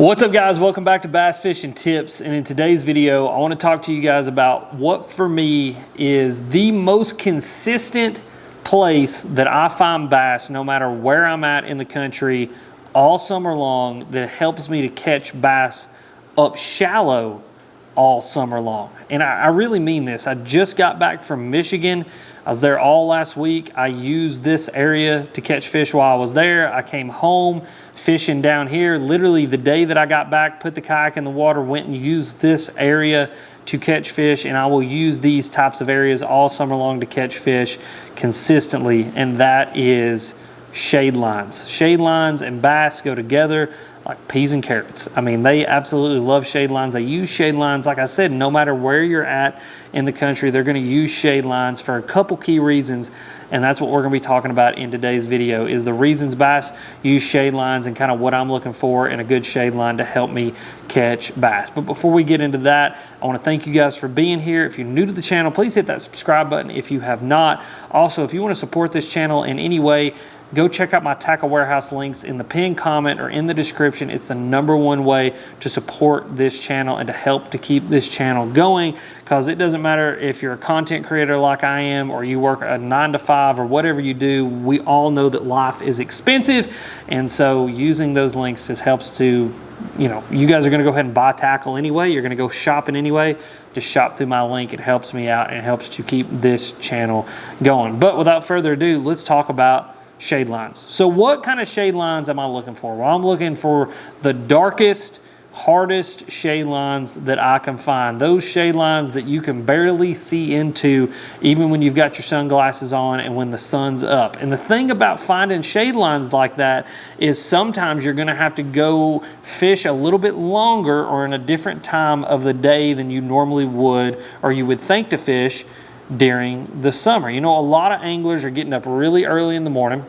What's up, guys? Welcome back to Bass Fishing Tips, and in today's video I want to talk to you guys about what for me is the most consistent place that I find bass no matter where I'm at in the country all summer long that helps me to catch bass up shallow all summer long. And I really mean this. I just got back from Michigan. I was there all last week. I used this area to catch fish while I was there. I came home fishing down here. Literally the day that I got back, put the kayak in the water, went and used this area to catch fish, and I will use these types of areas all summer long to catch fish consistently, and that is shade lines. Shade lines and bass go together like peas and carrots. I mean, they absolutely love shade lines. They use shade lines, like I said, no matter where you're at in the country, they're going to use shade lines for a couple key reasons, and that's what we're going to be talking about in today's video, is the reasons bass use shade lines and kind of what I'm looking for in a good shade line to help me catch bass. But before we get into that, I want to thank you guys for being here. If you're new to the channel, please hit that subscribe button if you have not. Also, if you want to support this channel in any way, go check out my Tackle Warehouse links in the pinned comment or in the description. It's the #1 way to support this channel and to help to keep this channel going, because it doesn't matter if you're a content creator like I am or you work a 9 to 5 or whatever you do. We all know that life is expensive, and so using those links just helps to, you know, you guys are going to go ahead and buy tackle anyway. You're going to go shopping anyway. Just shop through my link. It helps me out and it helps to keep this channel going. But without further ado, let's talk about shade lines. So what kind of shade lines am I looking for? Well, I'm looking for the darkest, hardest shade lines that I can find. Those shade lines that you can barely see into even when you've got your sunglasses on and when the sun's up. And the thing about finding shade lines like that is sometimes you're gonna have to go fish a little bit longer or in a different time of the day than you normally would or you would think to fish during the summer. You know, a lot of anglers are getting up really early in the morning,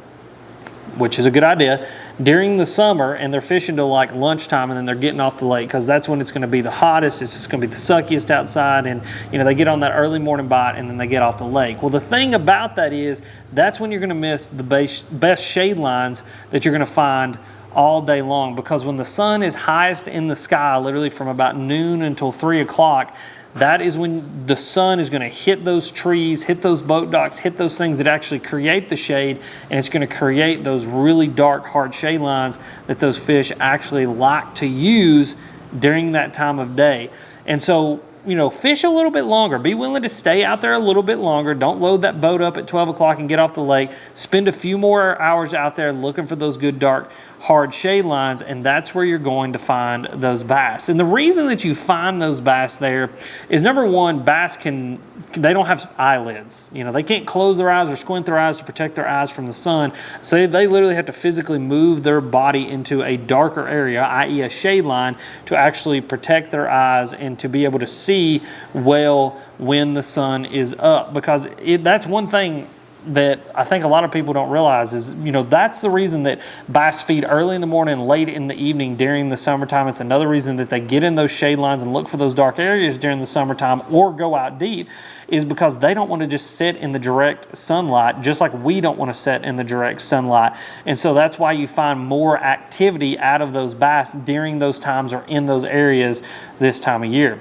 which is a good idea, during the summer, and they're fishing till like lunchtime, and then they're getting off the lake because that's when it's going to be the hottest. It's just going to be the suckiest outside, and you know, they get on that early morning bite and then they get off the lake. Well, the thing about that is that's when you're going to miss the best shade lines that you're going to find all day long, because when the sun is highest in the sky, literally from about noon until 3 o'clock, that is when the sun is going to hit those trees, hit those boat docks, hit those things that actually create the shade, and it's going to create those really dark, hard shade lines that those fish actually like to use during that time of day. And so, you know, fish a little bit longer. Be willing to stay out there a little bit longer. Don't load that boat up at 12 o'clock and get off the lake. Spend a few more hours out there looking for those good, dark, hard shade lines, and that's where you're going to find those bass. And the reason that you find those bass there is, #1, bass they don't have eyelids. You know, they can't close their eyes or squint their eyes to protect their eyes from the sun. So they literally have to physically move their body into a darker area, i.e. a shade line, to actually protect their eyes and to be able to see well when the sun is up. Because that's one thing that I think a lot of people don't realize is, you know, that's the reason that bass feed early in the morning and late in the evening during the summertime. It's another reason that they get in those shade lines and look for those dark areas during the summertime or go out deep, is because they don't want to just sit in the direct sunlight, just like we don't want to sit in the direct sunlight. And so that's why you find more activity out of those bass during those times or in those areas this time of year.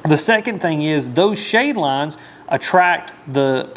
The second thing is those shade lines attract the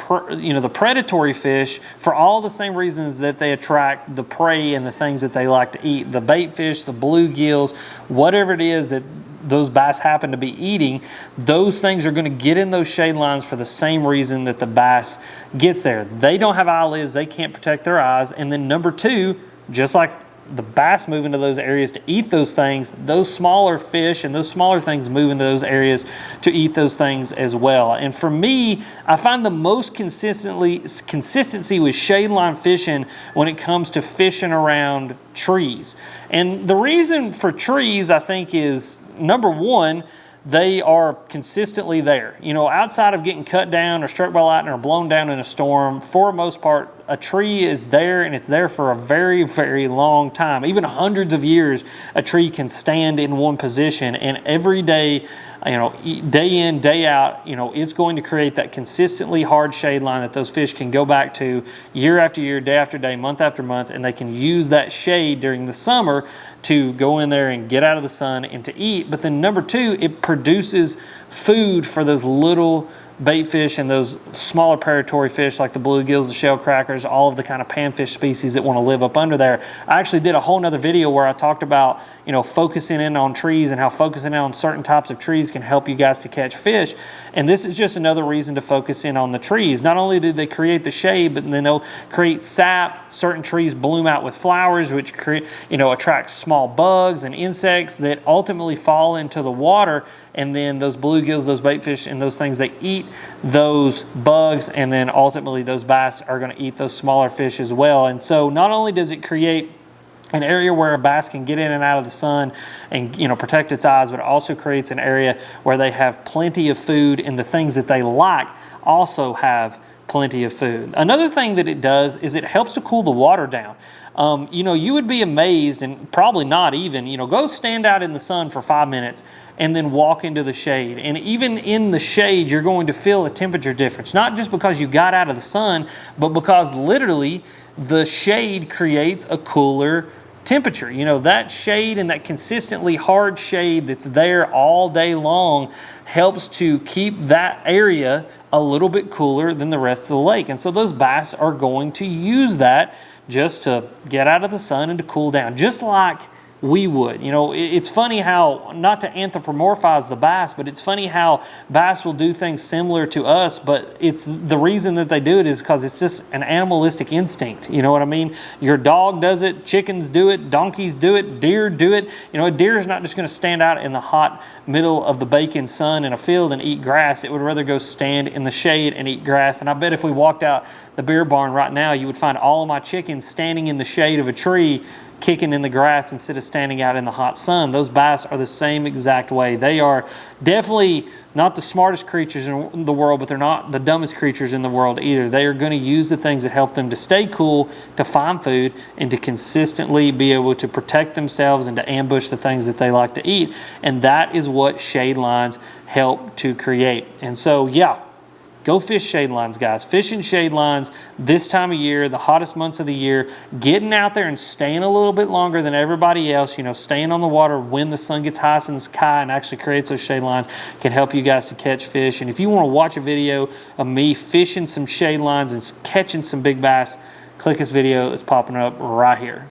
predatory fish for all the same reasons that they attract the prey and the things that they like to eat. The bait fish, the bluegills, whatever it is that those bass happen to be eating, those things are going to get in those shade lines for the same reason that the bass gets there. They don't have eyelids, they can't protect their eyes. And then #2, just like the bass move into those areas to eat those things, those smaller fish and those smaller things move into those areas to eat those things as well. And for me, I find the most consistency with shade line fishing when it comes to fishing around trees. And the reason for trees, I think, is #1, they are consistently there. You know, outside of getting cut down or struck by lightning or blown down in a storm, for the most part, a tree is there and it's there for a very, very long time. Even hundreds of years, a tree can stand in one position, and every day, day in, day out, it's going to create that consistently hard shade line that those fish can go back to year after year, day after day, month after month, and they can use that shade during the summer to go in there and get out of the sun and to eat. But then number two, it produces food for those little bait fish and those smaller predatory fish like the bluegills, the shell crackers, all of the kind of panfish species that want to live up under there. I actually did a whole nother video where I talked about, focusing in on trees and how focusing in on certain types of trees can help you guys to catch fish. And this is just another reason to focus in on the trees. Not only do they create the shade, but then they'll create sap. Certain trees bloom out with flowers, which attract small bugs and insects that ultimately fall into the water. And then those bluegills, those bait fish, and those things, they eat those bugs, and then ultimately those bass are going to eat those smaller fish as well. And so not only does it create an area where a bass can get in and out of the sun and protect its eyes, but it also creates an area where they have plenty of food, and the things that they like also have plenty of food. Another thing that it does is it helps to cool the water down. You would be amazed, and probably not even, go stand out in the sun for 5 minutes and then walk into the shade. And even in the shade, you're going to feel a temperature difference, not just because you got out of the sun, but because literally the shade creates a cooler temperature. That shade and that consistently hard shade that's there all day long helps to keep that area a little bit cooler than the rest of the lake. And so those bass are going to use that just to get out of the sun and to cool down, just like we would. It's funny how, not to anthropomorphize the bass, but it's funny how bass will do things similar to us, but it's the reason that they do it is because it's just an animalistic instinct. You know what I mean? Your dog does it, chickens do it, donkeys do it, deer do it. A deer is not just going to stand out in the hot middle of the baking sun in a field and eat grass. It would rather go stand in the shade and eat grass. And I bet if we walked out the beer barn right now, you would find all of my chickens standing in the shade of a tree, kicking in the grass instead of standing out in the hot sun. Those bass are the same exact way. They are definitely not the smartest creatures in the world, but they're not the dumbest creatures in the world either. They are going to use the things that help them to stay cool, to find food, and to consistently be able to protect themselves and to ambush the things that they like to eat. And that is what shade lines help to create. And so, yeah, go fish shade lines, guys. Fishing shade lines this time of year, the hottest months of the year, getting out there and staying a little bit longer than everybody else, staying on the water when the sun gets highest in the sky and actually creates those shade lines can help you guys to catch fish. And if you want to watch a video of me fishing some shade lines and catching some big bass, click this video. It's popping up right here.